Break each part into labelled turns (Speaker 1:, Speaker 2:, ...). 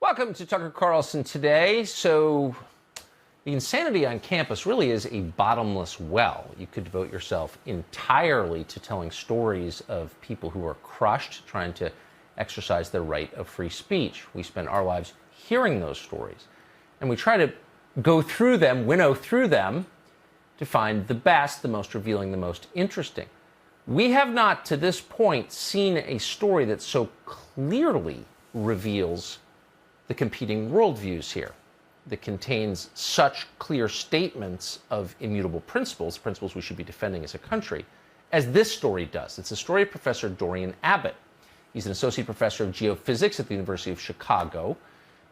Speaker 1: Welcome to Tucker Carlson Today. So, the insanity on campus really is a bottomless well. You could devote yourself entirely to telling stories of people who are crushed, trying to exercise their right of free speech. We spend our lives hearing those stories, and we try to go through them, winnow through them, to find the best, the most revealing, the most interesting. We have not, to this point, seen a story that so clearly reveals the competing worldviews here, that contains such clear statements of immutable principles we should be defending as a country, as this story does. It's the story of Professor Dorian Abbot. He's an associate professor of geophysics at the University of Chicago.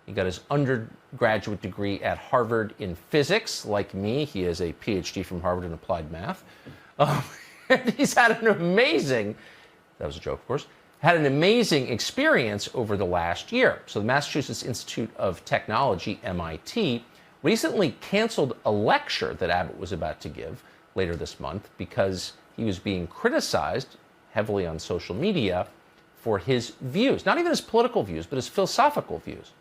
Speaker 1: He got his undergraduate degree at Harvard in physics. Like me, he has a PhD from Harvard in applied math. And he's had an amazing, that was a joke, of course, had an amazing experience over the last year. So the Massachusetts Institute of Technology, MIT, recently canceled a lecture that Abbott was about to give later this month because he was being criticized heavily on social media for his views, not even his political views, but his philosophical views.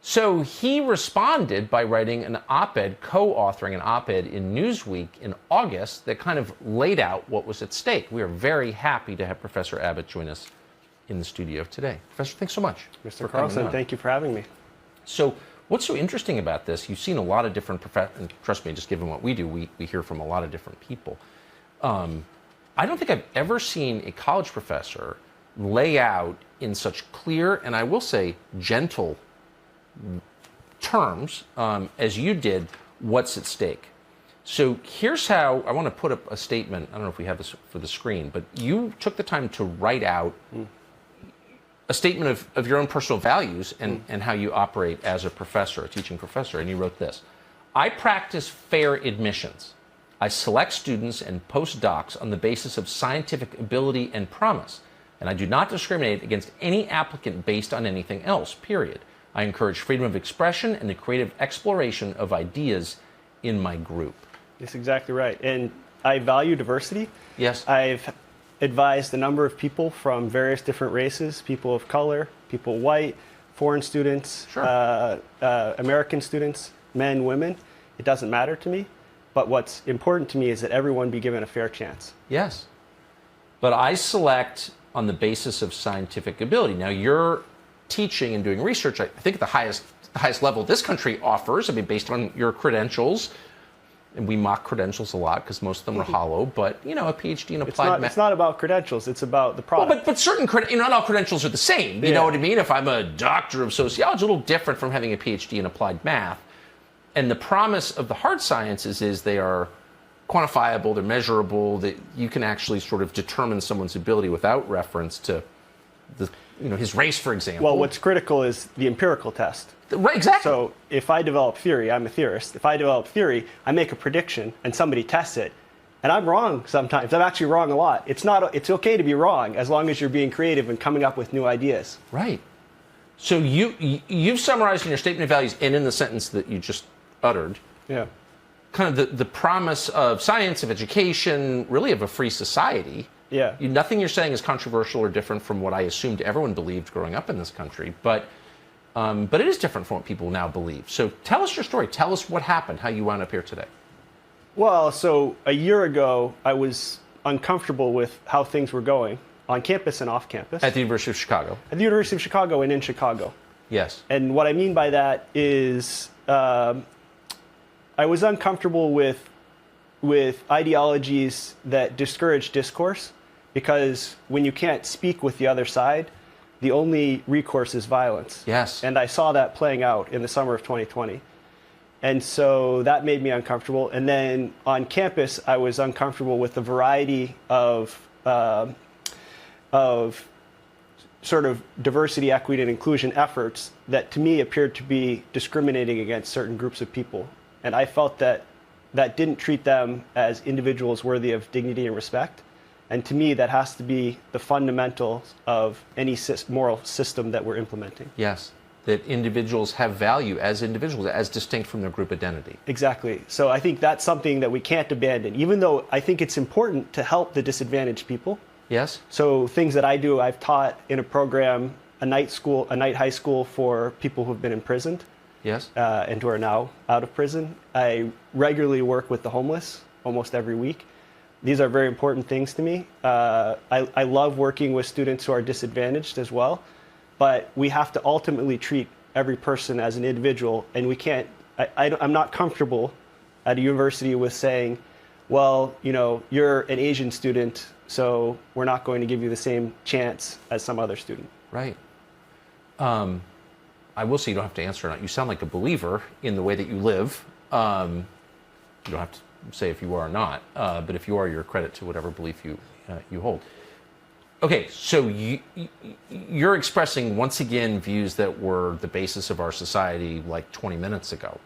Speaker 1: So he responded by writing an op-ed, co-authoring an op-ed in Newsweek in August that kind of laid out what was at stake. We are very happy to have Professor Abbott join us in the studio today. Professor, thanks so much.
Speaker 2: Mr. Carlson, thank you for having me.
Speaker 1: So what's so interesting about this, you've seen a lot of different, and trust me, just given what we do, we hear from a lot of different people. I don't think I've ever seen a college professor lay out in such clear, and I will say gentle terms, as you did, what's at stake. So here's how I want to put up a statement. I don't know if we have this for the screen, but you took the time to write out a statement of your own personal values and how you operate as a professor, a teaching professor. And you wrote this: I practice fair admissions. I select students and postdocs on the basis of scientific ability and promise. And I do not discriminate against any applicant based on anything else, period. I encourage freedom of expression and the creative exploration of ideas in my group.
Speaker 2: That's exactly right. And I value diversity.
Speaker 1: Yes.
Speaker 2: I've advised a number of people from various different races, people of color, people white, foreign students,
Speaker 1: sure.
Speaker 2: American students, men, women. It doesn't matter to me. But what's important to me is that everyone be given a fair chance.
Speaker 1: Yes. But I select on the basis of scientific ability. Now, you're teaching and doing research, I think, at the highest level this country offers. I mean, based on your credentials, and we mock credentials a lot because most of them are hollow. But you know, a PhD in applied math.
Speaker 2: It's not about credentials; it's about the product.
Speaker 1: Well, but certain not all credentials are the same. You know what I mean? If I'm a doctor of sociology, a little different from having a PhD in applied math. And the promise of the hard sciences is they are quantifiable, they're measurable, that you can actually sort of determine someone's ability without reference to the, his race, for example.
Speaker 2: Well, what's critical is the empirical test.
Speaker 1: Right, exactly.
Speaker 2: So if I develop theory, I'm a theorist. If I develop theory, I make a prediction and somebody tests it. And I'm wrong sometimes. I'm actually wrong a lot. It's okay to be wrong as long as you're being creative and coming up with new ideas.
Speaker 1: Right. So you've summarized in your statement of values and in the sentence that you just uttered, kind of the promise of science, of education, really of a free society.
Speaker 2: Yeah.
Speaker 1: Nothing you're saying is controversial or different from what I assumed everyone believed growing up in this country, but it is different from what people now believe. So tell us your story. Tell us what happened, how you wound up here today.
Speaker 2: Well, so a year ago, I was uncomfortable with how things were going on campus and off campus.
Speaker 1: At the University of Chicago.
Speaker 2: At the University of Chicago and in Chicago.
Speaker 1: Yes.
Speaker 2: And what I mean by that is I was uncomfortable with ideologies that discourage discourse, because when you can't speak with the other side, the only recourse is violence.
Speaker 1: Yes.
Speaker 2: And I saw that playing out in the summer of 2020. And so that made me uncomfortable. And then on campus, I was uncomfortable with the variety of sort of diversity, equity, and inclusion efforts that to me appeared to be discriminating against certain groups of people. And I felt that didn't treat them as individuals worthy of dignity and respect. And to me, that has to be the fundamentals of any moral system that we're implementing.
Speaker 1: Yes, that individuals have value as individuals, as distinct from their group identity.
Speaker 2: Exactly. So I think that's something that we can't abandon, even though I think it's important to help the disadvantaged people.
Speaker 1: Yes.
Speaker 2: So things that I do, I've taught in a program a night high school for people who've been imprisoned.
Speaker 1: Yes.
Speaker 2: And who are now out of prison. I regularly work with the homeless almost every week. These are very important things to me. I love working with students who are disadvantaged as well, but we have to ultimately treat every person as an individual, and we can't, I'm not comfortable at a university with saying, well, you're an Asian student, so we're not going to give you the same chance as some other student.
Speaker 1: Right. I will say you don't have to answer or not. You sound like a believer in the way that you live. You don't have to say if you are or not, but if you are, you're a credit to whatever belief you hold. Okay, so you're expressing once again views that were the basis of our society like 20 minutes ago.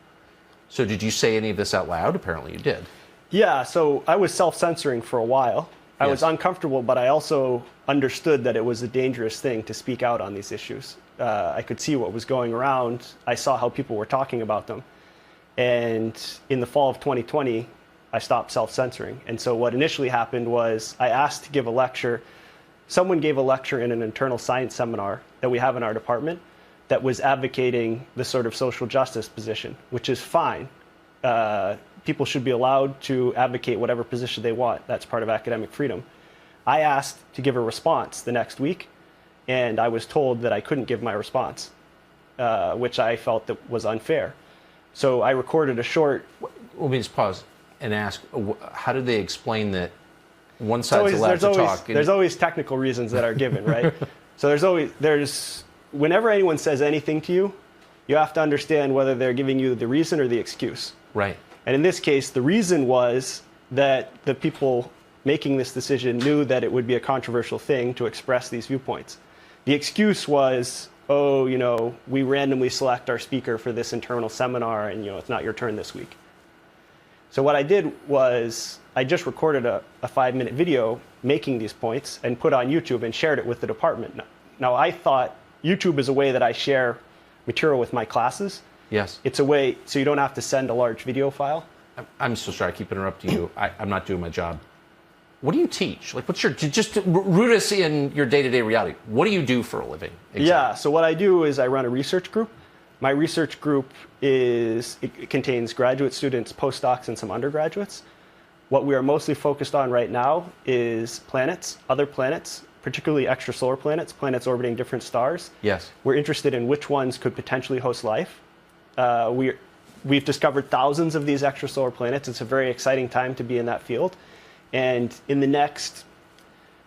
Speaker 1: So did you say any of this out loud? Apparently you did.
Speaker 2: Yeah, so I was self-censoring for a while. I was uncomfortable, but I also understood that it was a dangerous thing to speak out on these issues. I could see what was going around. I saw how people were talking about them. And in the fall of 2020, I stopped self-censoring. And so what initially happened was I asked to give a lecture. Someone gave a lecture in an internal science seminar that we have in our department that was advocating the sort of social justice position, which is fine. People should be allowed to advocate whatever position they want. That's part of academic freedom. I asked to give a response the next week, and I was told that I couldn't give my response, which I felt that was unfair. So I recorded a short...
Speaker 1: Let me just pause and ask, how did they explain that one side's allowed to talk?
Speaker 2: There's always technical reasons that are given, right? So whenever anyone says anything to you, you have to understand whether they're giving you the reason or the excuse.
Speaker 1: Right.
Speaker 2: And in this case, the reason was that the people making this decision knew that it would be a controversial thing to express these viewpoints. The excuse was, oh, we randomly select our speaker for this internal seminar, and it's not your turn this week. So what I did was I just recorded a 5-minute video making these points and put on YouTube and shared it with the department. Now I thought YouTube is a way that I share material with my classes.
Speaker 1: Yes.
Speaker 2: It's a way so you don't have to send a large video file.
Speaker 1: I'm so sorry, I keep interrupting you. I'm not doing my job. What do you teach? Like, what's just root us in your day-to-day reality. What do you do for a living? Exactly?
Speaker 2: Yeah, so what I do is I run a research group. My research group it contains graduate students, postdocs, and some undergraduates. What we are mostly focused on right now is planets, other planets, particularly extrasolar planets, planets orbiting different stars.
Speaker 1: Yes.
Speaker 2: We're interested in which ones could potentially host life. We've discovered thousands of these extrasolar planets. It's a very exciting time to be in that field. And in the next,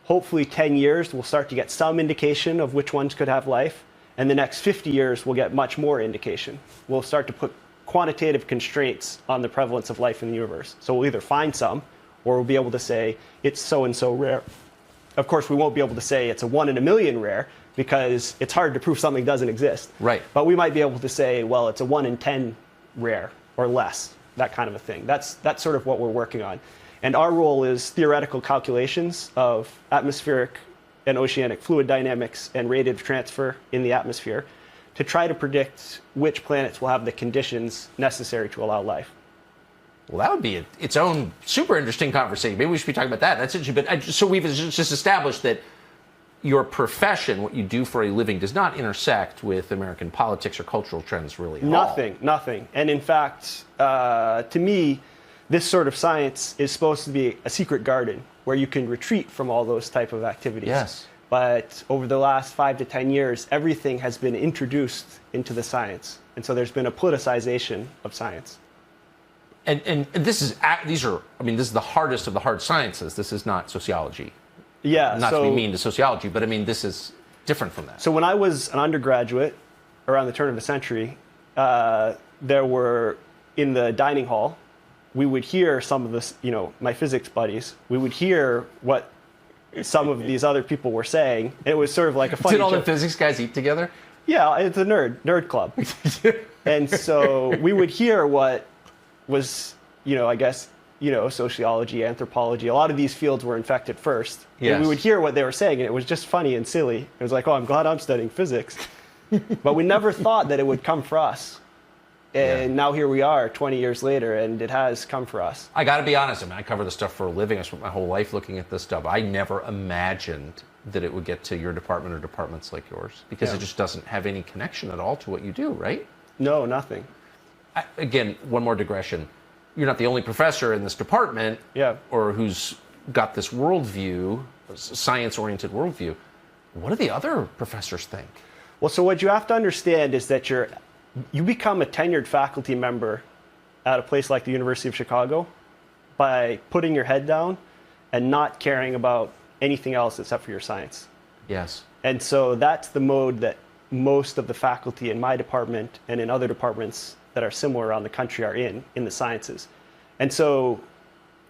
Speaker 2: hopefully 10 years, we'll start to get some indication of which ones could have life. And the next 50 years, we'll get much more indication. We'll start to put quantitative constraints on the prevalence of life in the universe. So we'll either find some, or we'll be able to say it's so-and-so rare. Of course, we won't be able to say it's a 1 in a million rare, because it's hard to prove something doesn't exist.
Speaker 1: Right.
Speaker 2: But we might be able to say, well, it's a 1 in 10 rare, or less, that kind of a thing. That's sort of what we're working on. And our role is theoretical calculations of atmospheric and oceanic fluid dynamics and radiative transfer in the atmosphere to try to predict which planets will have the conditions necessary to allow life.
Speaker 1: Well, that would be its own super interesting conversation. Maybe we should be talking about that. That's interesting. But so we've just established that your profession, what you do for a living, does not intersect with American politics or cultural trends really at all.
Speaker 2: Nothing. And in fact, to me, this sort of science is supposed to be a secret garden where you can retreat from all those type of activities.
Speaker 1: Yes.
Speaker 2: But over the last 5 to 10 years, everything has been introduced into the science. And so there's been a politicization of science.
Speaker 1: And this is the hardest of the hard sciences. This is not sociology.
Speaker 2: Yeah.
Speaker 1: Not to be mean to sociology, but I mean, this is different from that.
Speaker 2: So when I was an undergraduate, around the turn of the century, there were, in the dining hall, we would hear some of this, my physics buddies, we would hear what some of these other people were saying. It was sort of like a funny
Speaker 1: Did all
Speaker 2: joke.
Speaker 1: the physics guys eat together?
Speaker 2: Yeah, it's a nerd club. And so we would hear what was, I guess, sociology, anthropology. A lot of these fields were infected first.
Speaker 1: Yes.
Speaker 2: And we would hear what they were saying, and it was just funny and silly. It was like, oh, I'm glad I'm studying physics. But we never thought that it would come for us. And now here we are 20 years later, and it has come for us.
Speaker 1: I got to be honest. I cover this stuff for a living. I spent my whole life looking at this stuff. I never imagined that it would get to your department or departments like yours, because
Speaker 2: Yeah.
Speaker 1: it just doesn't have any connection at all to what you do, right?
Speaker 2: No, nothing.
Speaker 1: Again, one more digression. You're not the only professor in this department,
Speaker 2: Yeah.
Speaker 1: or who's got this worldview, science-oriented worldview. What do the other professors think?
Speaker 2: Well, so what you have to understand is that you become a tenured faculty member at a place like the University of Chicago by putting your head down and not caring about anything else except for your science.
Speaker 1: Yes.
Speaker 2: And so that's the mode that most of the faculty in my department and in other departments that are similar around the country are in the sciences. And so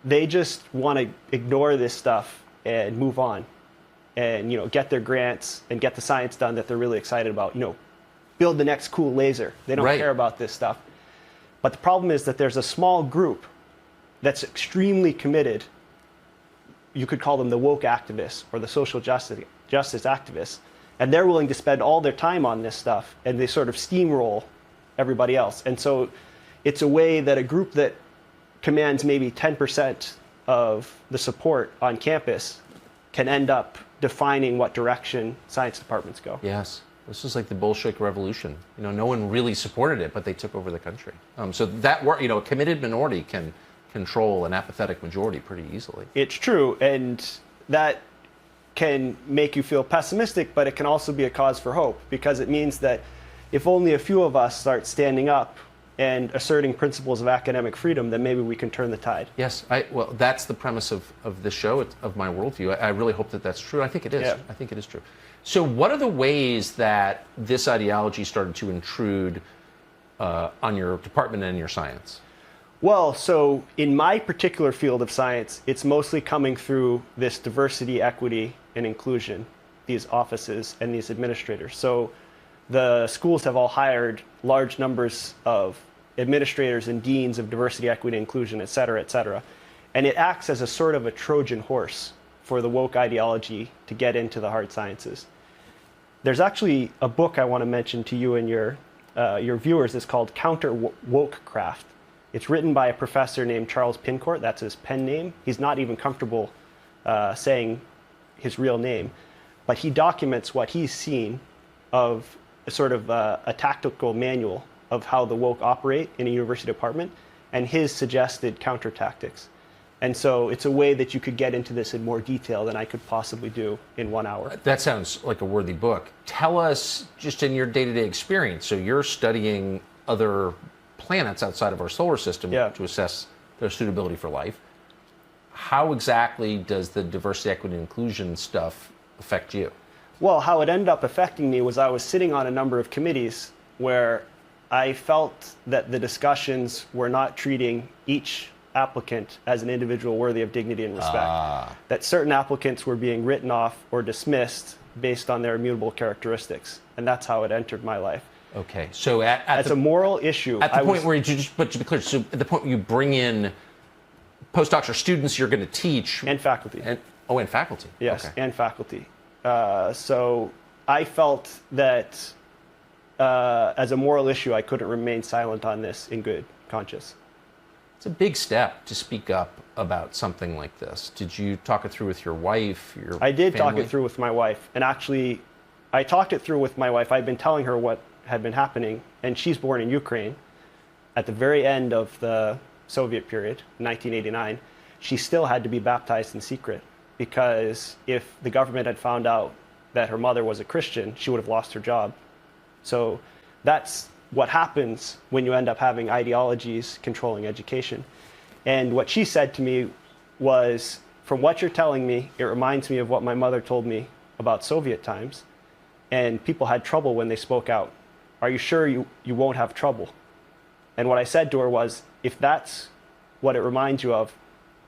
Speaker 2: they just want to ignore this stuff and move on and, get their grants and get the science done that they're really excited about, build the next cool laser. They don't
Speaker 1: Right.
Speaker 2: care about this stuff. But the problem is that there's a small group that's extremely committed. You could call them the woke activists or the social justice activists. And they're willing to spend all their time on this stuff, and they sort of steamroll everybody else. And so it's a way that a group that commands maybe 10% of the support on campus can end up defining what direction science departments go.
Speaker 1: Yes. This is like the Bolshevik Revolution. No one really supported it, but they took over the country. So that a committed minority can control an apathetic majority pretty easily.
Speaker 2: It's true, and that can make you feel pessimistic, but it can also be a cause for hope, because it means that if only a few of us start standing up and asserting principles of academic freedom, then maybe we can turn the tide.
Speaker 1: Yes, well, that's the premise of this show, of my worldview. I really hope that that's true. I think it is.
Speaker 2: Yeah.
Speaker 1: I think it is true. So what are the ways that this ideology started to intrude on your department and your science?
Speaker 2: Well, so in my particular field of science, it's mostly coming through this diversity, equity, and inclusion, these offices and these administrators. So the schools have all hired large numbers of administrators and deans of diversity, equity, inclusion, et cetera, et cetera. And it acts as a sort of a Trojan horse for the woke ideology to get into the hard sciences. There's actually a book I want to mention to you and your viewers. It's called Counter Wokecraft. It's written by a professor named Charles Pincourt. That's his pen name. He's not even comfortable saying his real name, but he documents what he's seen of a sort of a tactical manual of how the woke operate in a university department and his suggested counter tactics. And so it's a way that you could get into this in more detail than I could possibly do in 1 hour.
Speaker 1: That sounds like a worthy book. Tell us, just in your day-to-day experience, so you're studying other planets outside of our solar system to assess their suitability for life. How exactly does the diversity, equity, and inclusion stuff affect you?
Speaker 2: Well, how it ended up affecting me was I was sitting on a number of committees where I felt that the discussions were not treating each applicant as an individual worthy of dignity and respect. That certain applicants were being written off or dismissed based on their immutable characteristics. And that's how it entered my life.
Speaker 1: Okay, so
Speaker 2: as a moral issue,
Speaker 1: at the point where but to be clear, so at the point where you bring in postdocs or students you're going to teach
Speaker 2: and faculty,
Speaker 1: and faculty,
Speaker 2: yes,
Speaker 1: okay.
Speaker 2: And faculty. So I felt that as a moral issue, I couldn't remain silent on this in good conscience.
Speaker 1: It's a big step to speak up about something like this. Did you talk it through with your wife?
Speaker 2: I did talk it through with my wife, and actually, I talked it through with my wife. I'd been telling her what had been happening, and she's born in Ukraine at the very end of the Soviet period, 1989. She still had to be baptized in secret, because if the government had found out that her mother was a Christian, she would have lost her job. So that's what happens when you end up having ideologies controlling education. And what she said to me was, from what you're telling me, it reminds me of what my mother told me about Soviet times. And people had trouble when they spoke out. Are you sure you won't have trouble? And what I said to her was, if that's what it reminds you of,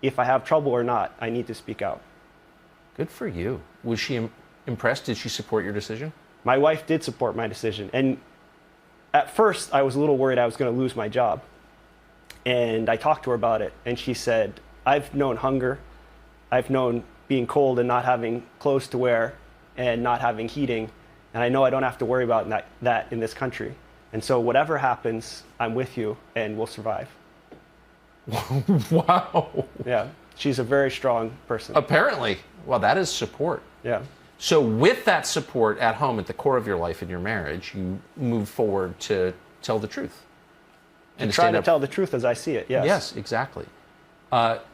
Speaker 2: if I have trouble or not, I need to speak out.
Speaker 1: Good for you. Was she impressed? Did she support your decision?
Speaker 2: My wife did support my decision. And at first, I was a little worried I was going to lose my job. And I talked to her about it. And she said, I've known hunger. I've known being cold and not having clothes to wear and not having heating. And I know I don't have to worry about that in this country. And so whatever happens, I'm with you and we'll survive.
Speaker 1: Wow.
Speaker 2: Yeah. She's a very strong person.
Speaker 1: Apparently. Well, that is support.
Speaker 2: Yeah.
Speaker 1: So with that support at home, at the core of your life and your marriage, you move forward to tell the truth.
Speaker 2: And try to tell the truth as I see it, yes.
Speaker 1: Yes, exactly.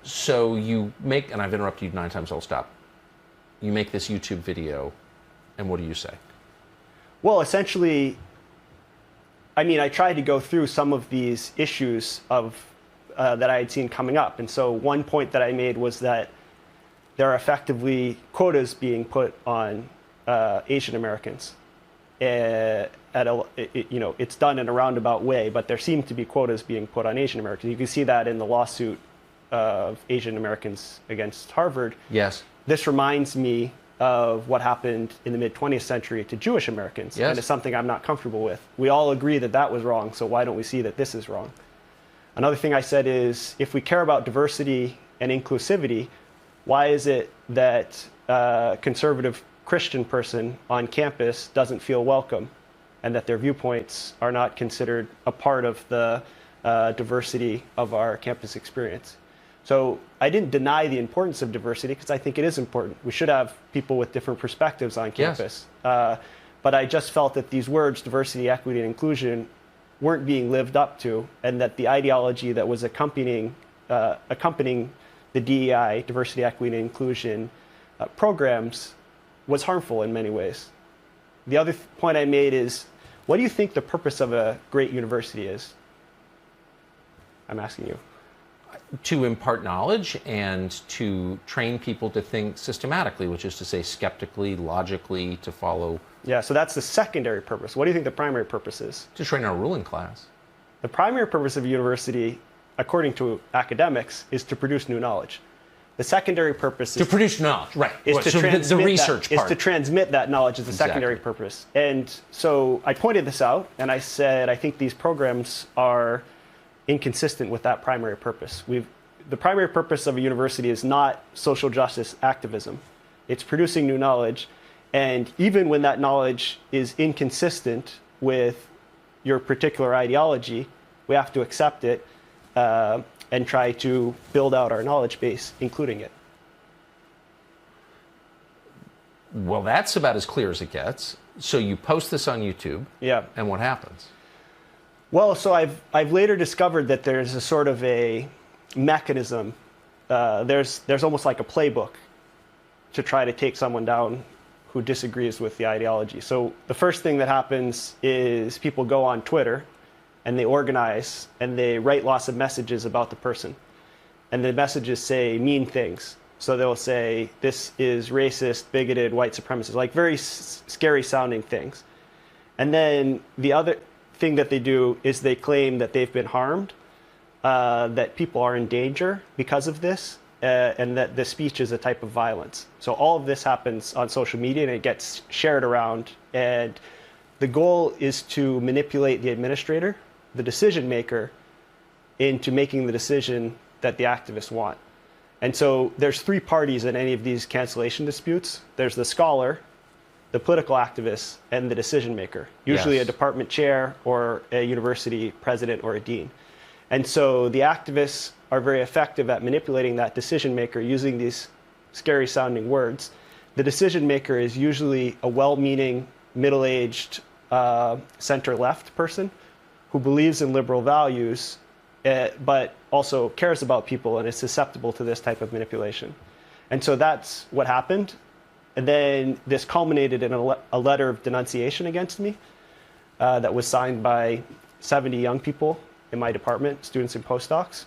Speaker 1: So you make, and I've interrupted you 9 times, I'll stop. You make this YouTube video, and what do you say?
Speaker 2: Well, essentially, I mean, I tried to go through some of these issues that I had seen coming up. And so one point that I made was that there are effectively quotas being put on Asian Americans. It's done in a roundabout way, but there seem to be quotas being put on Asian Americans. You can see that in the lawsuit of Asian Americans against Harvard.
Speaker 1: Yes.
Speaker 2: This reminds me of what happened in the mid-20th century to Jewish Americans.
Speaker 1: Yes.
Speaker 2: And it's something I'm not comfortable with. We all agree that that was wrong, so why don't we see that this is wrong? Another thing I said is, if we care about diversity and inclusivity, why is it that a conservative Christian person on campus doesn't feel welcome and that their viewpoints are not considered a part of the diversity of our campus experience? So I didn't deny the importance of diversity because I think it is important. We should have people with different perspectives on campus. Yes. But I just felt that these words, diversity, equity, and inclusion, weren't being lived up to, and that the ideology that was accompanying the DEI, diversity, equity, and inclusion programs was harmful in many ways. The other point I made is, what do you think the purpose of a great university is? I'm asking you.
Speaker 1: To impart knowledge and to train people to think systematically, which is to say skeptically, logically, to follow.
Speaker 2: Yeah, so that's the secondary purpose. What do you think the primary purpose is?
Speaker 1: To train our ruling class.
Speaker 2: The primary purpose of a university, according to academics, is to produce new knowledge. The secondary purpose is
Speaker 1: to produce knowledge, right?
Speaker 2: Is to transmit
Speaker 1: the research part.
Speaker 2: Is to transmit that knowledge as a secondary purpose. And so I pointed this out, and I said, I think these programs are inconsistent with that primary purpose. The primary purpose of a university is not social justice activism. It's producing new knowledge. And even when that knowledge is inconsistent with your particular ideology, we have to accept it and try to build out our knowledge base, including it.
Speaker 1: Well, that's about as clear as it gets. So you post this on YouTube.
Speaker 2: Yeah.
Speaker 1: And what happens?
Speaker 2: Well, so I've later discovered that there's a sort of a mechanism. There's almost like a playbook to try to take someone down who disagrees with the ideology. So the first thing that happens is people go on Twitter and they organize and they write lots of messages about the person. And the messages say mean things. So they'll say, this is racist, bigoted, white supremacist, like very scary sounding things. And then the other thing that they do is they claim that they've been harmed, that people are in danger because of this, and that the speech is a type of violence. So all of this happens on social media and it gets shared around. And the goal is to manipulate the administrator, the decision maker, into making the decision that the activists want. And so there's 3 parties in any of these cancellation disputes. There's the scholar, the political activist, and the decision maker, usually
Speaker 1: Yes.
Speaker 2: a department chair or a university president or a dean. And so the activists are very effective at manipulating that decision maker using these scary sounding words. The decision maker is usually a well-meaning, middle-aged, center-left person who believes in liberal values, but also cares about people and is susceptible to this type of manipulation. And so that's what happened. And then this culminated in a letter of denunciation against me that was signed by 70 young people in my department, students and postdocs,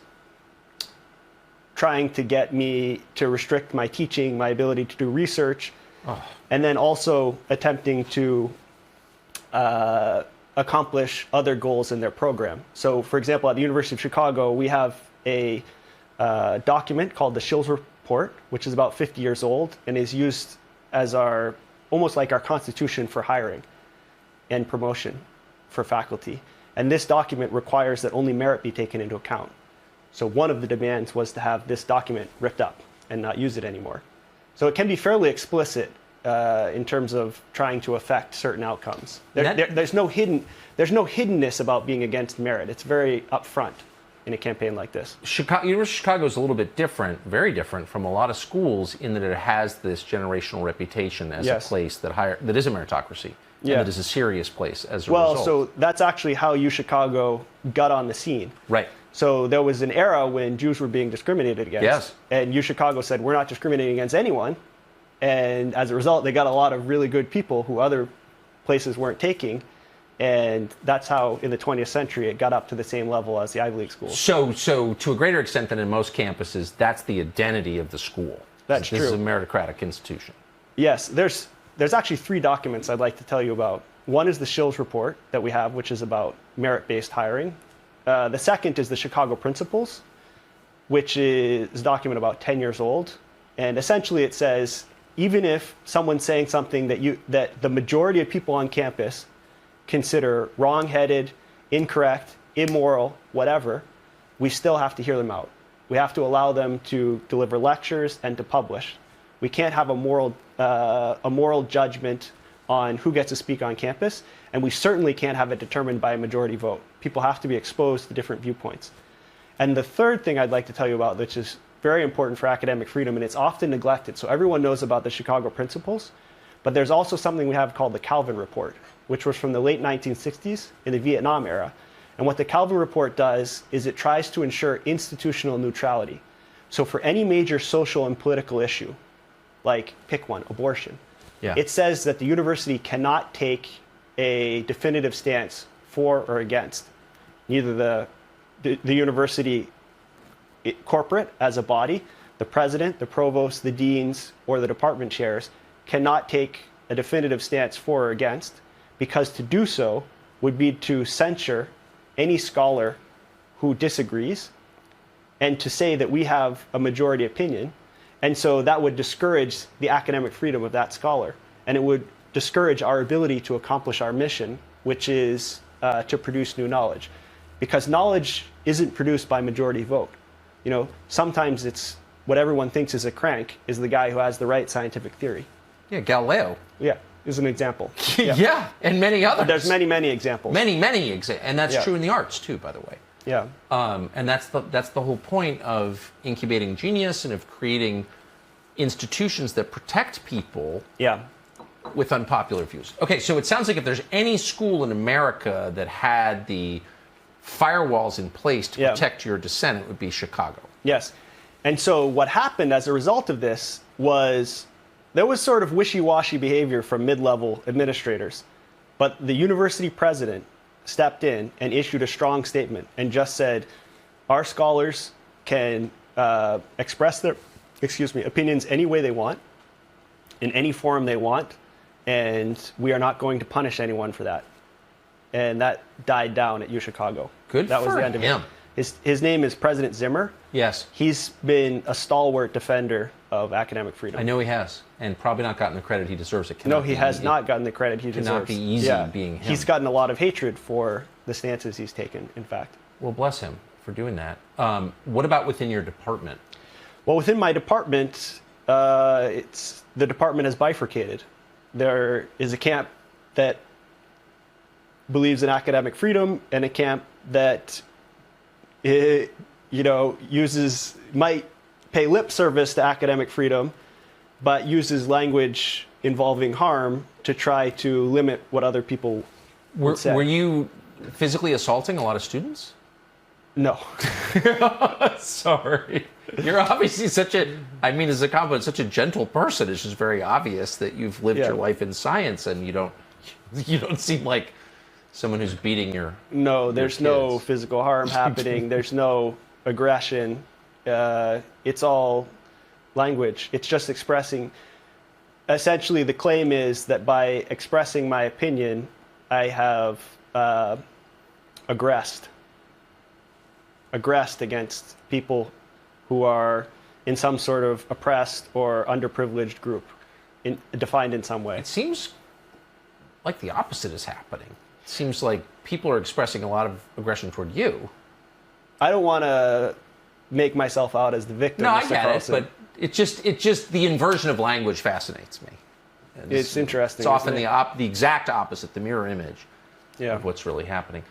Speaker 2: trying to get me to restrict my teaching, my ability to do research, and then also attempting to accomplish other goals in their program. So, for example, at the University of Chicago, we have a document called the Shills Report, which is about 50 years old and is used as almost like our constitution for hiring and promotion for faculty. And this document requires that only merit be taken into account. So one of the demands was to have this document ripped up and not use it anymore. So it can be fairly explicit in terms of trying to affect certain outcomes. There's no hiddenness about being against merit. It's very upfront. in a campaign like this.
Speaker 1: University of Chicago is a little bit different, very different from a lot of schools in that it has this generational reputation as a place that is a meritocracy. And that is a serious place as a result.
Speaker 2: Well, so that's actually how UChicago got on the scene.
Speaker 1: Right.
Speaker 2: So there was an era when Jews were being discriminated against.
Speaker 1: Yes.
Speaker 2: And UChicago said, we're not discriminating against anyone. And as a result, they got a lot of really good people who other places weren't taking. And that's how, in the 20th century, it got up to the same level as the Ivy League schools.
Speaker 1: So to a greater extent than in most campuses, that's the identity of the school.
Speaker 2: That's true.
Speaker 1: This is a meritocratic institution.
Speaker 2: Yes. There's actually 3 documents I'd like to tell you about. One is the Shills Report that we have, which is about merit-based hiring. The second is the Chicago Principles, which is a document about 10 years old. And essentially it says, even if someone's saying something that the majority of people on campus consider wrong-headed, incorrect, immoral, whatever, we still have to hear them out. We have to allow them to deliver lectures and to publish. We can't have a moral judgment on who gets to speak on campus, and we certainly can't have it determined by a majority vote. People have to be exposed to different viewpoints. And the third thing I'd like to tell you about, which is very important for academic freedom, and it's often neglected. So everyone knows about the Chicago Principles, but there's also something we have called the Calvin Report, which was from the late 1960s in the Vietnam era. And what the Calvin Report does is it tries to ensure institutional neutrality. So for any major social and political issue, like pick one, abortion, it says that the university cannot take a definitive stance for or against. Neither the university corporate as a body, the president, the provost, the deans, or the department chairs cannot take a definitive stance for or against, because to do so would be to censure any scholar who disagrees and to say that we have a majority opinion. And so that would discourage the academic freedom of that scholar. And it would discourage our ability to accomplish our mission, which is to produce new knowledge. Because knowledge isn't produced by majority vote. You know, sometimes it's what everyone thinks is a crank is the guy who has the right scientific theory.
Speaker 1: Yeah, Galileo.
Speaker 2: Yeah, is an example.
Speaker 1: Yeah, and many others.
Speaker 2: But there's many examples.
Speaker 1: Many examples. And that's true in the arts, too, by the way.
Speaker 2: Yeah.
Speaker 1: And that's the whole point of incubating genius and of creating institutions that protect people with unpopular views. Okay, so it sounds like if there's any school in America that had the firewalls in place to protect your dissent, it would be Chicago.
Speaker 2: Yes. And so what happened as a result of this was there was sort of wishy-washy behavior from mid-level administrators. But the university president stepped in and issued a strong statement and just said, our scholars can express their opinions any way they want, in any forum they want, and we are not going to punish anyone for that. And that died down at UChicago.
Speaker 1: Good
Speaker 2: that
Speaker 1: for
Speaker 2: was the end
Speaker 1: him.
Speaker 2: Of it. His name is President Zimmer.
Speaker 1: Yes.
Speaker 2: He's been a stalwart defender of academic freedom.
Speaker 1: I know he has, and probably not gotten the credit he deserves.
Speaker 2: No, he has not gotten the credit he deserves.
Speaker 1: Cannot be easy being him.
Speaker 2: He's gotten a lot of hatred for the stances he's taken, in fact.
Speaker 1: Well, bless him for doing that. What about within your department?
Speaker 2: Well, within my department, the department is bifurcated. There is a camp that believes in academic freedom and a camp that might pay lip service to academic freedom, but uses language involving harm to try to limit what other people would say.
Speaker 1: Were you physically assaulting a lot of students?
Speaker 2: No.
Speaker 1: Sorry. You're obviously as a compliment, such a gentle person. It's just very obvious that you've lived your life in science and you don't seem like someone who's beating your
Speaker 2: there's no physical harm happening. There's no aggression. It's all language. It's just expressing. Essentially, the claim is that by expressing my opinion, I have aggressed against people who are in some sort of oppressed or underprivileged group, defined in some way.
Speaker 1: It seems like the opposite is happening. It seems like people are expressing a lot of aggression toward you.
Speaker 2: I don't want to make myself out as the victim.
Speaker 1: No,
Speaker 2: Mr.
Speaker 1: I get
Speaker 2: Carlson.
Speaker 1: it, but it just the inversion of language fascinates me.
Speaker 2: It's interesting.
Speaker 1: It's often the exact opposite, the mirror image of what's really happening.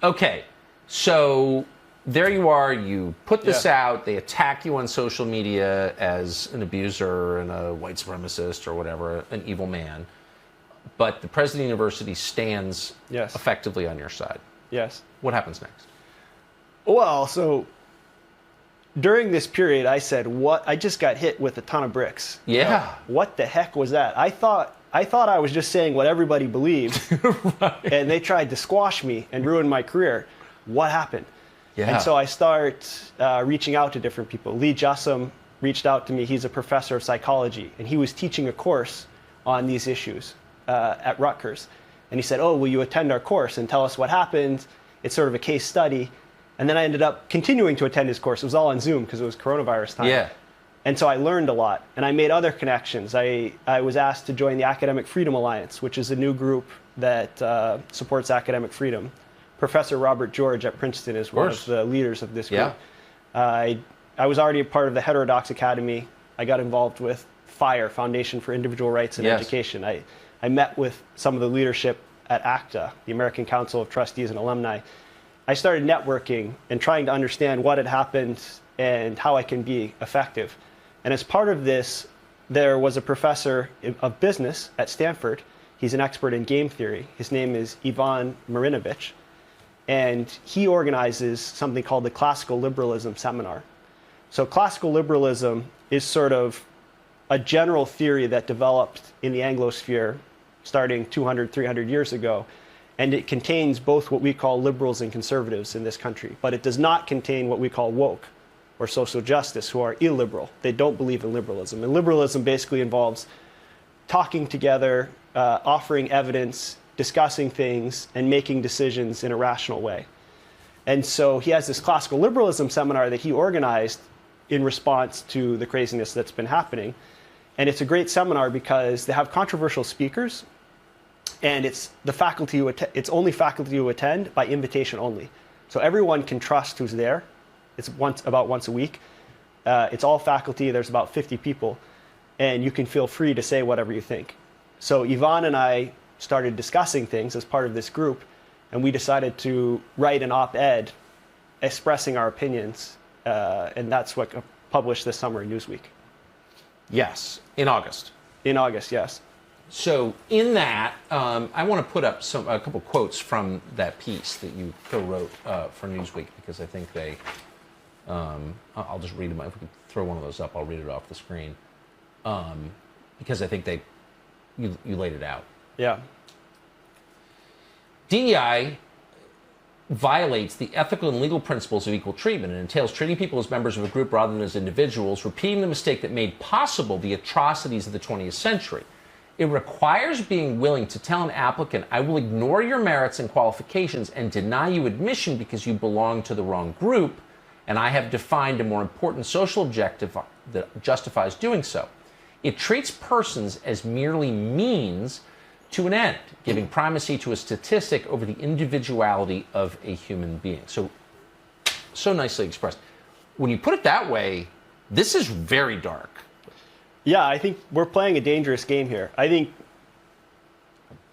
Speaker 1: Okay, so there you are, you put this out, they attack you on social media as an abuser and a white supremacist or whatever, an evil man. But the president of the university stands effectively on your side.
Speaker 2: Yes.
Speaker 1: What happens next?
Speaker 2: Well, so during this period, I said, "What? I just got hit with a ton of bricks.
Speaker 1: Yeah.
Speaker 2: You know, what the heck was that?" I thought I was just saying what everybody believed, right. And they tried to squash me and ruin my career. What happened? Yeah. And so I start reaching out to different people. Lee Jussum reached out to me. He's a professor of psychology, and he was teaching a course on these issues at Rutgers. And he said, "Oh, will you attend our course and tell us what happened?" It's sort of a case study. And then I ended up continuing to attend his course. It was all on Zoom because it was coronavirus time.
Speaker 1: Yeah.
Speaker 2: And so I learned a lot, and I made other connections. I was asked to join the Academic Freedom Alliance, which is a new group that supports academic freedom. Professor Robert George at Princeton is one of the leaders of this group. Yeah. I was already a part of the Heterodox Academy. I got involved with FIRE, Foundation for Individual Rights and Education. I met with some of the leadership at ACTA, the American Council of Trustees and Alumni. I started networking and trying to understand what had happened and how I can be effective. And as part of this, there was a professor of business at Stanford. He's an expert in game theory. His name is Ivan Marinovich. And he organizes something called the Classical Liberalism Seminar. So classical liberalism is sort of a general theory that developed in the Anglosphere starting 200, 300 years ago. And it contains both what we call liberals and conservatives in this country. But it does not contain what we call woke or social justice, who are illiberal. They don't believe in liberalism. And liberalism basically involves talking together, offering evidence, discussing things, and making decisions in a rational way. And so he has this classical liberalism seminar that he organized in response to the craziness that's been happening. And it's a great seminar because they have controversial speakers, and it's only faculty who attend by invitation only. So everyone can trust who's there. It's about once a week. It's all faculty. There's about 50 people. And you can feel free to say whatever you think. So Yvonne and I started discussing things as part of this group, and we decided to write an op-ed expressing our opinions. And that's what published this summer in Newsweek.
Speaker 1: Yes, in August.
Speaker 2: In August, yes.
Speaker 1: So in that, I want to put up a couple quotes from that piece that you co-wrote for Newsweek, because I think they, I'll just read them. If we could throw one of those up, I'll read it off the screen. Because I think you laid it out. Yeah. DEI violates the ethical and legal principles of equal treatment and entails treating people as members of a group rather than as individuals, repeating the mistake that made possible the atrocities of the 20th century. It requires being willing to tell an applicant, "I will ignore your merits and qualifications and deny you admission because you belong to the wrong group, and I have defined a more important social objective that justifies doing so." It treats persons as merely means to an end, giving primacy to a statistic over the individuality of a human being. So nicely expressed. When you put it that way, this is very dark.
Speaker 2: Yeah, I think we're playing a dangerous game here. I think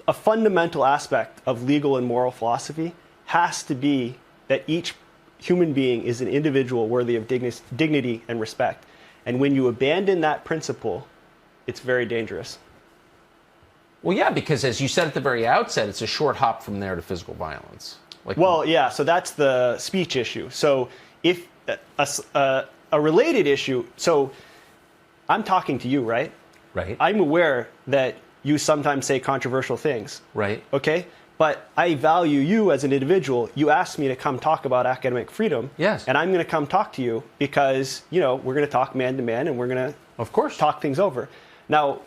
Speaker 2: a fundamental aspect of legal and moral philosophy has to be that each human being is an individual worthy of dignity and respect. And when you abandon that principle, it's very dangerous.
Speaker 1: Well, yeah, because as you said at the very outset, it's a short hop from there to physical violence.
Speaker 2: So that's the speech issue. So if a related issue, so I'm talking to you, right?
Speaker 1: Right.
Speaker 2: I'm aware that you sometimes say controversial things.
Speaker 1: Right.
Speaker 2: Okay? But I value you as an individual. You asked me to come talk about academic freedom.
Speaker 1: Yes.
Speaker 2: And I'm going to come talk to you because, we're going to talk man to man, and we're going to,
Speaker 1: of course,
Speaker 2: talk things over. Now,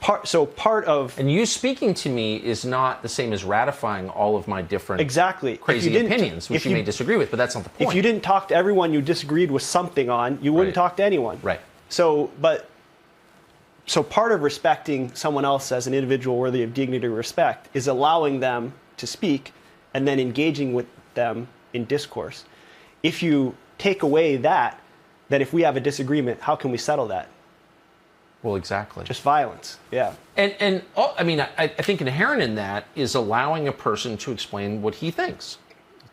Speaker 2: and
Speaker 1: you speaking to me is not the same as ratifying all of my different crazy opinions, which you may disagree with, but that's not the point.
Speaker 2: If you didn't talk to everyone you disagreed with something on, you wouldn't talk to anyone.
Speaker 1: Right.
Speaker 2: So part of respecting someone else as an individual worthy of dignity and respect is allowing them to speak and then engaging with them in discourse. If you take away that, then if we have a disagreement, how can we settle that?
Speaker 1: Well, exactly.
Speaker 2: Just violence, yeah.
Speaker 1: And I think inherent in that is allowing a person to explain what he thinks.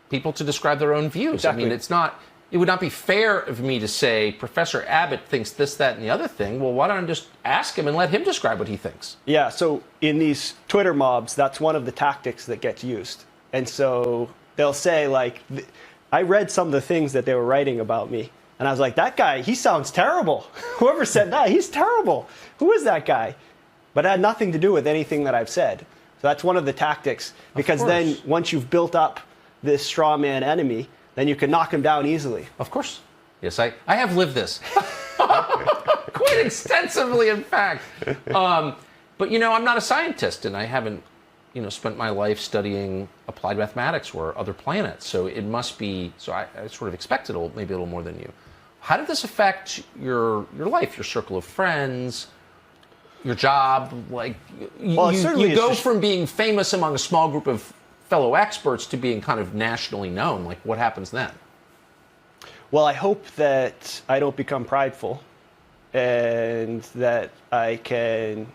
Speaker 1: people to describe their own views.
Speaker 2: Exactly.
Speaker 1: I mean, it would not be fair of me to say, Professor Abbott thinks this, that, and the other thing. Well, why don't I just ask him and let him describe what he thinks?
Speaker 2: Yeah, so in these Twitter mobs, that's one of the tactics that gets used. And so they'll say, like, I read some of the things that they were writing about me, and I was like, that guy, he sounds terrible. Whoever said that, he's terrible. Who is that guy? But it had nothing to do with anything that I've said. So that's one of the tactics, because then once you've built up this straw man enemy, then you can knock him down easily.
Speaker 1: Of course. Yes, I have lived this. Quite extensively, in fact. But, you know, I'm not a scientist, and I haven't, you know, spent my life studying applied mathematics or other planets. So it must be, so I sort of expected maybe a little more than you. How did this affect your life, your circle of friends, your job? Like,
Speaker 2: Well,
Speaker 1: you go from being famous among a small group of fellow experts to being kind of nationally known. Like, what happens then?
Speaker 2: Well, I hope that I don't become prideful and that I can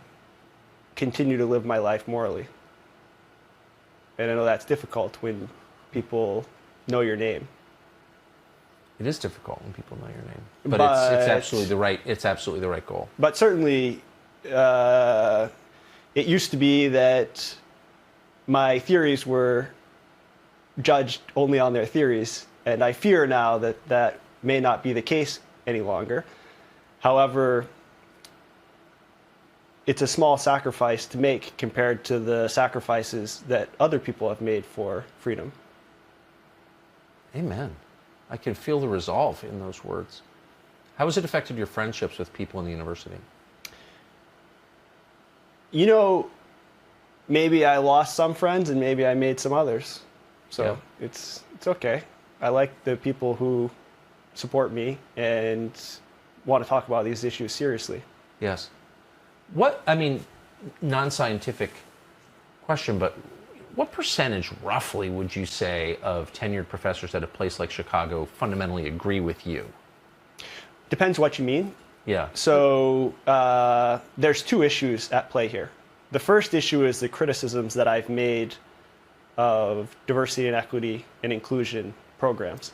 Speaker 2: continue to live my life morally. And I know that's difficult when people know your name.
Speaker 1: It is difficult when people know your name, but it's absolutely the right goal.
Speaker 2: But certainly, it used to be that my theories were judged only on their theories, and I fear now that that may not be the case any longer. However, it's a small sacrifice to make compared to the sacrifices that other people have made for freedom.
Speaker 1: Amen. I can feel the resolve in those words. How has it affected your friendships with people in the university?
Speaker 2: You know, maybe I lost some friends and maybe I made some others. So
Speaker 1: Yeah.
Speaker 2: it's okay. I like the people who support me and want to talk about these issues seriously.
Speaker 1: Yes. Non-scientific question, but what percentage, roughly, would you say of tenured professors at a place like Chicago fundamentally agree with you?
Speaker 2: Depends what you mean.
Speaker 1: Yeah.
Speaker 2: So there's two issues at play here. The first issue is the criticisms that I've made of diversity and equity and inclusion programs.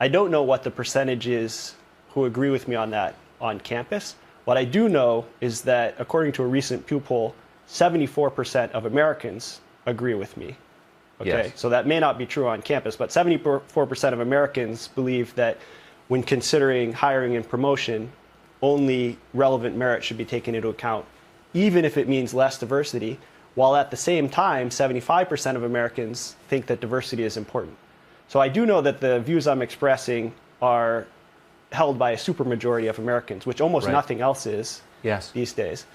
Speaker 2: I don't know what the percentage is who agree with me on that on campus. What I do know is that according to a recent Pew poll, 74% of Americans agree with me. Okay,
Speaker 1: Yes.
Speaker 2: So that may not be true on campus, but 74% of Americans believe that when considering hiring and promotion, only relevant merit should be taken into account, even if it means less diversity, while at the same time, 75% of Americans think that diversity is important. So I do know that the views I'm expressing are held by a supermajority of Americans, which almost
Speaker 1: Right.
Speaker 2: nothing else is
Speaker 1: Yes.
Speaker 2: these days.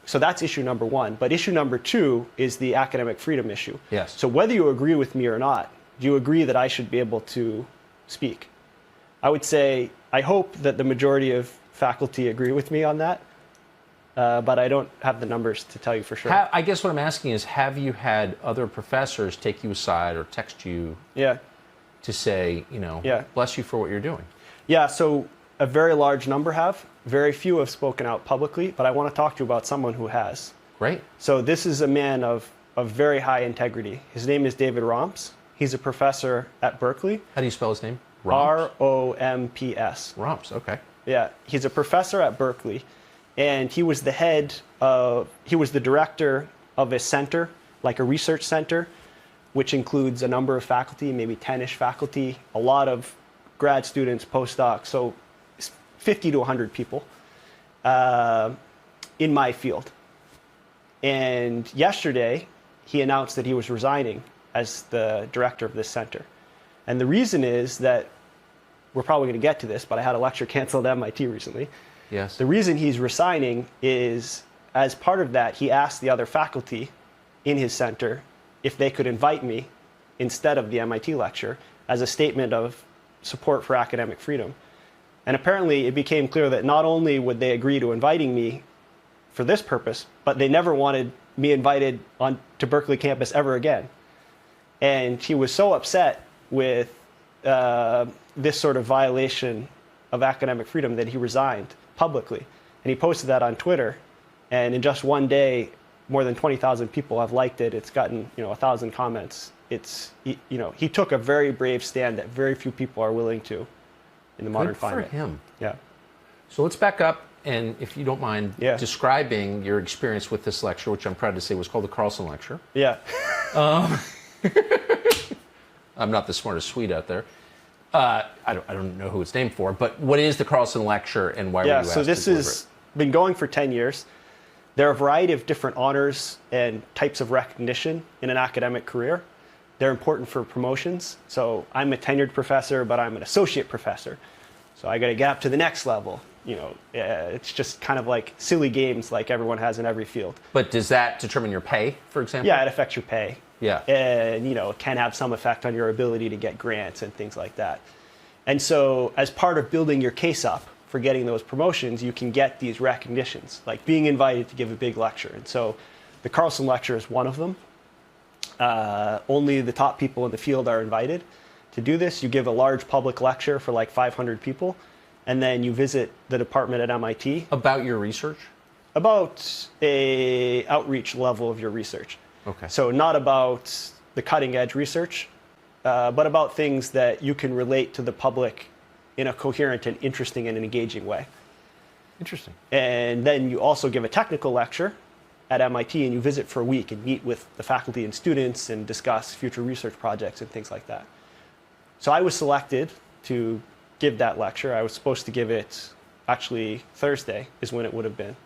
Speaker 2: So that's issue number one. But issue number two is the academic freedom issue.
Speaker 1: Yes.
Speaker 2: So whether you agree with me or not, do you agree that I should be able to speak? I would say I hope that the majority of faculty agree with me on that, but I don't have the numbers to tell you for sure.
Speaker 1: I guess what I'm asking is, have you had other professors take you aside or text you
Speaker 2: Yeah.
Speaker 1: to say, bless you for what you're doing?
Speaker 2: Yeah, so a very large number have. Very few have spoken out publicly, but I want to talk to you about someone who has.
Speaker 1: Great.
Speaker 2: So this is a man of very high integrity. His name is David Romps. He's a professor at Berkeley.
Speaker 1: How do you spell his name? Romps?
Speaker 2: R-O-M-P-S.
Speaker 1: Romps, okay.
Speaker 2: Yeah, he's a professor at Berkeley, and he was the director of a center, like a research center, which includes a number of faculty, maybe 10-ish faculty, a lot of grad students, postdocs, so 50 to 100 people in my field. And yesterday, he announced that he was resigning as the director of this center. And the reason is that, we're probably going to get to this, but I had a lecture canceled at MIT recently.
Speaker 1: Yes.
Speaker 2: The reason he's resigning is, as part of that, he asked the other faculty in his center if they could invite me instead of the MIT lecture as a statement of support for academic freedom. And apparently it became clear that not only would they agree to inviting me for this purpose, but they never wanted me invited on to Berkeley campus ever again. And he was so upset with this sort of violation of academic freedom that he resigned publicly. And he posted that on Twitter. And in just one day, more than 20,000 people have liked it. It's gotten 1,000 comments. He took a very brave stand that very few people are willing to in the modern climate.
Speaker 1: Good for him.
Speaker 2: Yeah.
Speaker 1: So let's back up, and if you don't mind describing your experience with this lecture, which I'm proud to say was called the Carlson Lecture.
Speaker 2: Yeah.
Speaker 1: I'm not the smartest Swede out there. I don't know who it's named for, but what is the Carlson Lecture, and why were you asked to deliver it?
Speaker 2: So this has been going for 10 years. There are a variety of different honors and types of recognition in an academic career. They're important for promotions. So I'm a tenured professor, but I'm an associate professor. So I got to get up to the next level. It's just kind of like silly games like everyone has in every field.
Speaker 1: But does that determine your pay, for example?
Speaker 2: Yeah, it affects your pay.
Speaker 1: Yeah.
Speaker 2: And, it can have some effect on your ability to get grants and things like that. And so as part of building your case up for getting those promotions, you can get these recognitions, like being invited to give a big lecture. And so the Carlson Lecture is one of them. Only the top people in the field are invited to do this. You give a large public lecture for like 500 people, and then you visit the department at MIT.
Speaker 1: About your research?
Speaker 2: About a outreach level of your research.
Speaker 1: Okay.
Speaker 2: So not about the cutting edge research, but about things that you can relate to the public in a coherent and interesting and engaging way.
Speaker 1: Interesting.
Speaker 2: And then you also give a technical lecture at MIT, and you visit for a week and meet with the faculty and students and discuss future research projects and things like that. So I was selected to give that lecture. I was supposed to give it, actually Thursday is when it would have been.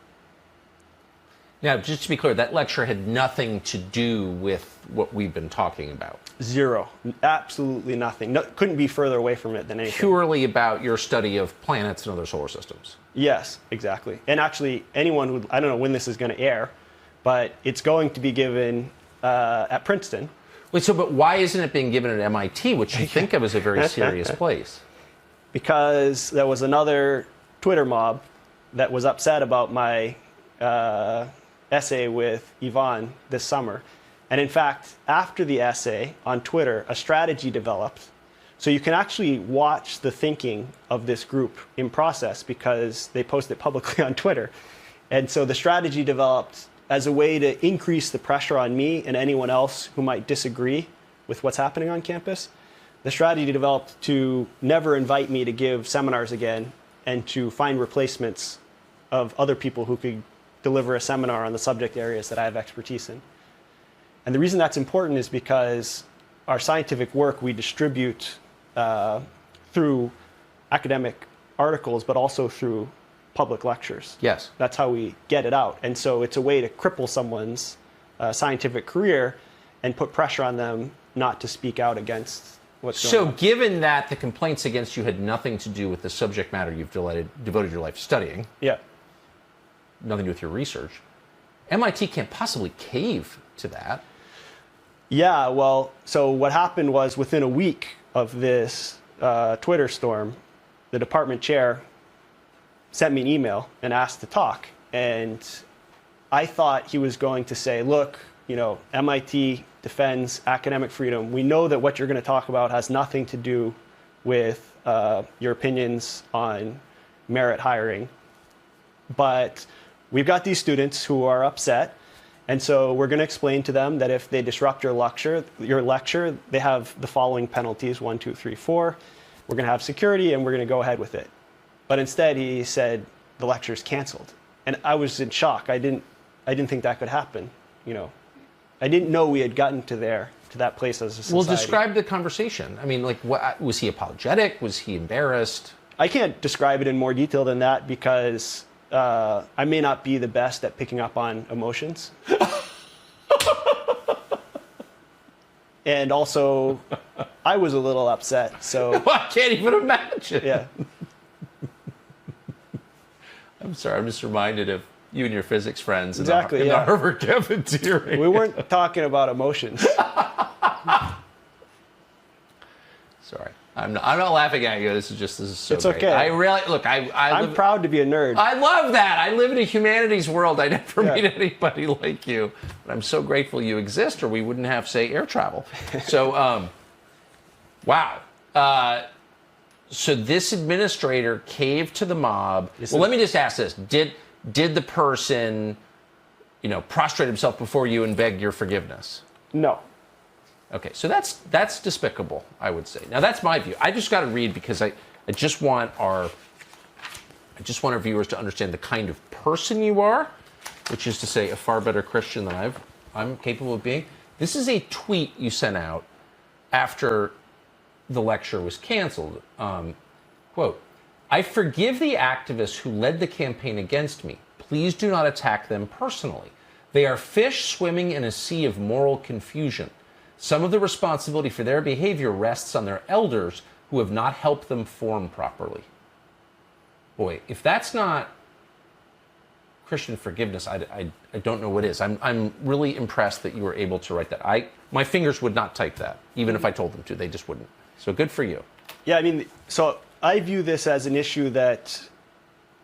Speaker 1: Now, just to be clear, that lecture had nothing to do with what we've been talking about.
Speaker 2: Zero. Absolutely nothing. No, couldn't be further away from it than anything.
Speaker 1: Purely about your study of planets and other solar systems.
Speaker 2: Yes, exactly. And actually, anyone who, I don't know when this is going to air, but it's going to be given at Princeton.
Speaker 1: Wait, but why isn't it being given at MIT, which you think of as a very serious place?
Speaker 2: Because there was another Twitter mob that was upset about my essay with Yvonne this summer. And in fact, after the essay on Twitter, a strategy developed. So you can actually watch the thinking of this group in process because they post it publicly on Twitter. And so the strategy developed as a way to increase the pressure on me and anyone else who might disagree with what's happening on campus. The strategy developed to never invite me to give seminars again and to find replacements of other people who could deliver a seminar on the subject areas that I have expertise in. And the reason that's important is because our scientific work we distribute through academic articles, but also through public lectures.
Speaker 1: Yes.
Speaker 2: That's how we get it out. And so it's a way to cripple someone's scientific career and put pressure on them not to speak out against what's going on.
Speaker 1: So given that the complaints against you had nothing to do with the subject matter you've devoted your life studying,
Speaker 2: yeah,
Speaker 1: nothing to do with your research, MIT can't possibly cave to that.
Speaker 2: Yeah, well, so what happened was within a week of this Twitter storm, the department chair sent me an email and asked to talk. And I thought he was going to say, look, MIT defends academic freedom. We know that what you're going to talk about has nothing to do with your opinions on merit hiring. But we've got these students who are upset. And so we're going to explain to them that if they disrupt your lecture, they have the following penalties, 1, 2, 3, 4. We're going to have security, and we're going to go ahead with it. But instead, he said the lecture's canceled, and I was in shock. I didn't think that could happen. I didn't know we had gotten to that place as a society.
Speaker 1: Well, describe the conversation. I mean, what was he apologetic? Was he embarrassed?
Speaker 2: I can't describe it in more detail than that because I may not be the best at picking up on emotions. And also, I was a little upset, so...
Speaker 1: I can't even imagine.
Speaker 2: Yeah.
Speaker 1: I'm sorry, I'm just reminded of you and your physics friends in the Harvard cafeteria.
Speaker 2: We weren't talking about emotions.
Speaker 1: Sorry. I'm not laughing at you. This is so
Speaker 2: It's
Speaker 1: great.
Speaker 2: okay.
Speaker 1: I'm
Speaker 2: proud to be a nerd.
Speaker 1: I love that. I live in a humanities world. I never meet anybody like you. But I'm so grateful you exist, or we wouldn't have, say, air travel. So, wow. So this administrator caved to the mob. Well, let me just ask this. Did the person prostrate himself before you and beg your forgiveness.
Speaker 2: No.
Speaker 1: Okay, so that's despicable, I would say. Now that's my view. I just got to read because I just want our viewers to understand the kind of person you are, which is to say a far better Christian than I'm capable of being. This is a tweet you sent out after the lecture was canceled. Quote, "I forgive the activists who led the campaign against me. Please do not attack them personally. They are fish swimming in a sea of moral confusion. Some of the responsibility for their behavior rests on their elders who have not helped them form properly." Boy, if that's not Christian forgiveness, I don't know what is. I'm really impressed that you were able to write that. My fingers would not type that, even if I told them to. They just wouldn't. So good for you.
Speaker 2: Yeah, I mean, so I view this as an issue that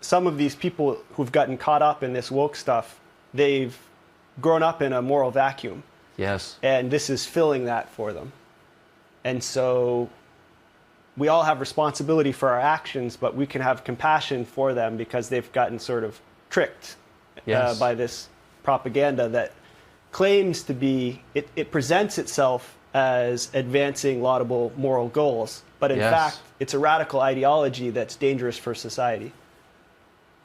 Speaker 2: some of these people who've gotten caught up in this woke stuff, they've grown up in a moral vacuum.
Speaker 1: Yes.
Speaker 2: And this is filling that for them. And so we all have responsibility for our actions, but we can have compassion for them because they've gotten sort of tricked by this propaganda that claims to be, it presents itself as advancing laudable moral goals, but in fact, it's a radical ideology that's dangerous for society.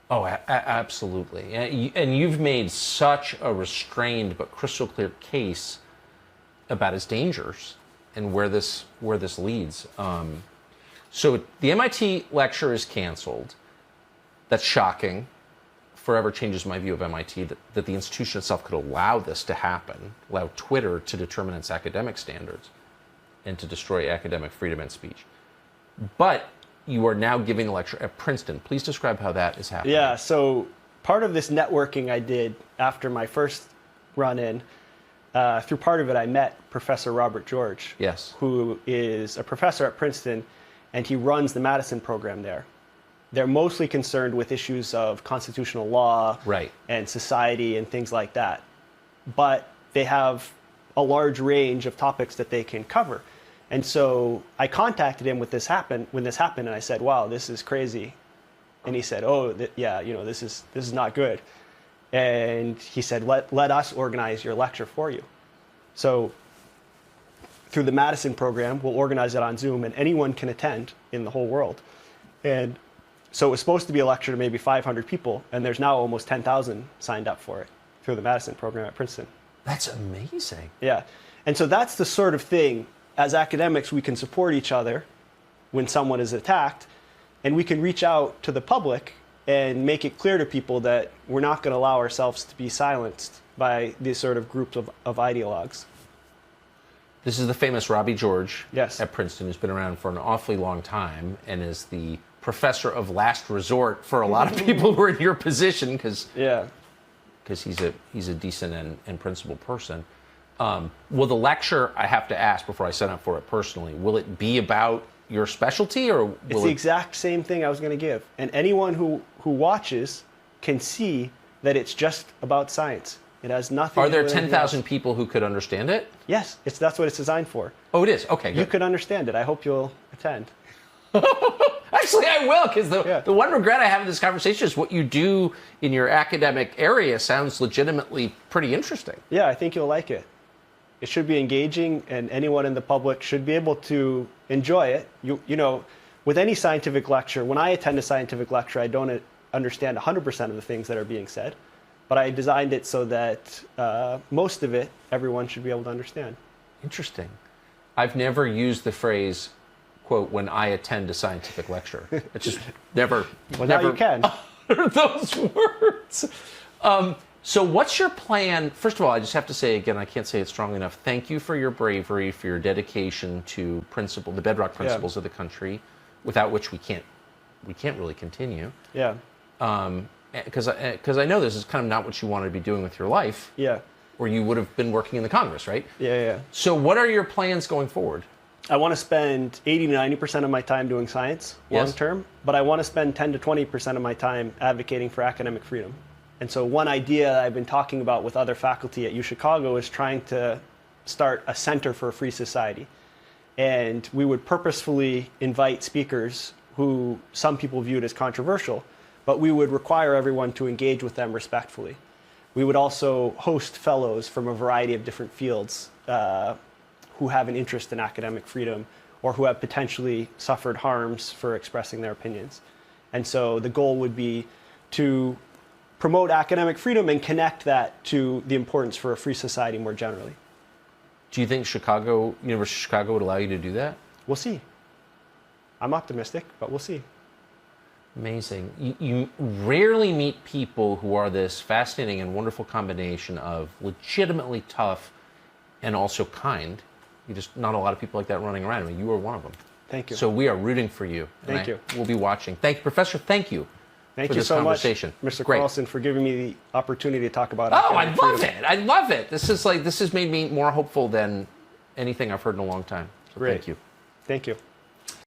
Speaker 1: Oh, absolutely. And you've made such a restrained but crystal clear case about its dangers and where this leads. So the MIT lecture is canceled. That's shocking. Forever changes my view of MIT, that the institution itself could allow this to happen, allow Twitter to determine its academic standards and to destroy academic freedom and speech. But you are now giving a lecture at Princeton. Please describe how that is happening.
Speaker 2: Yeah, so part of this networking I did after my first run-in, through part of it I met Professor Robert George, who is a professor at Princeton, and he runs the Madison program there. They're mostly concerned with issues of constitutional law and society and things like that. But they have a large range of topics that they can cover. And so I contacted him when this happened, and I said, "Wow, this is crazy." And he said, "Oh, this is not good." And he said, let us organize your lecture for you. So through the Madison program, we'll organize it on Zoom, and anyone can attend in the whole world. And so it was supposed to be a lecture to maybe 500 people, and there's now almost 10,000 signed up for it through the Madison program at Princeton.
Speaker 1: That's amazing.
Speaker 2: Yeah. And so that's the sort of thing, as academics, we can support each other when someone is attacked, and we can reach out to the public and make it clear to people that we're not going to allow ourselves to be silenced by these sort of groups of ideologues.
Speaker 1: This is the famous Robbie George
Speaker 2: at
Speaker 1: Princeton, who's been around for an awfully long time and is the professor of last resort for a lot of people who are in your position because he's a decent and principled person. Will the lecture, I have to ask before I sign up for it personally, will it be about your specialty, or will
Speaker 2: it's the exact same thing I was going to give? And anyone who watches can see that it's just about science. It has nothing
Speaker 1: to do
Speaker 2: with
Speaker 1: Are there 10,000 people who could understand it?
Speaker 2: Yes, that's what it's designed for.
Speaker 1: Oh, it is? Okay, good.
Speaker 2: You could understand it. I hope you'll attend.
Speaker 1: Actually, I will, because the one regret I have in this conversation is what you do in your academic area sounds legitimately pretty interesting.
Speaker 2: Yeah, I think you'll like it. It should be engaging, and anyone in the public should be able to enjoy it. You know, with any scientific lecture, when I attend a scientific lecture, I don't understand 100% of the things that are being said, but I designed it so that most of it, everyone should be able to understand.
Speaker 1: Interesting. I've never used the phrase, quote, "when I attend a scientific lecture." It's just never.
Speaker 2: Well,
Speaker 1: never
Speaker 2: now you can.
Speaker 1: Uttered those words. So what's your plan? First of all, I just have to say again, I can't say it strongly enough. Thank you for your bravery, for your dedication to the bedrock principles of the country, without which we can't really continue.
Speaker 2: Yeah.
Speaker 1: Because I know this is kind of not what you wanted to be doing with your life.
Speaker 2: Yeah.
Speaker 1: Or you would have been working in the Congress, right?
Speaker 2: Yeah.
Speaker 1: So what are your plans going forward?
Speaker 2: I want to spend 80 to 90% of my time doing science long term, but I want to spend 10 to 20% of my time advocating for academic freedom. And so one idea I've been talking about with other faculty at UChicago is trying to start a center for a free society. And we would purposefully invite speakers who some people viewed as controversial, but we would require everyone to engage with them respectfully. we would also host fellows from a variety of different fields who have an interest in academic freedom or who have potentially suffered harms for expressing their opinions. And so the goal would be to promote academic freedom and connect that to the importance for a free society more generally.
Speaker 1: Do you think University of Chicago would allow you to do that?
Speaker 2: We'll see. I'm optimistic, but we'll see.
Speaker 1: Amazing. You rarely meet people who are this fascinating and wonderful combination of legitimately tough and also kind. Not a lot of people like that running around. I mean, you are one of them.
Speaker 2: Thank you.
Speaker 1: So we are rooting for you.
Speaker 2: Thank you.
Speaker 1: We'll be watching. Thank you, Professor. Thank you.
Speaker 2: Thank
Speaker 1: for
Speaker 2: you
Speaker 1: this
Speaker 2: so
Speaker 1: conversation.
Speaker 2: much, Mr.
Speaker 1: Great.
Speaker 2: Carlson, for giving me the opportunity to talk about
Speaker 1: Oh, I
Speaker 2: academic
Speaker 1: love
Speaker 2: freedom.
Speaker 1: it. I love it. This has made me more hopeful than anything I've heard in a long time. So
Speaker 2: Great.
Speaker 1: thank you.
Speaker 2: Thank you.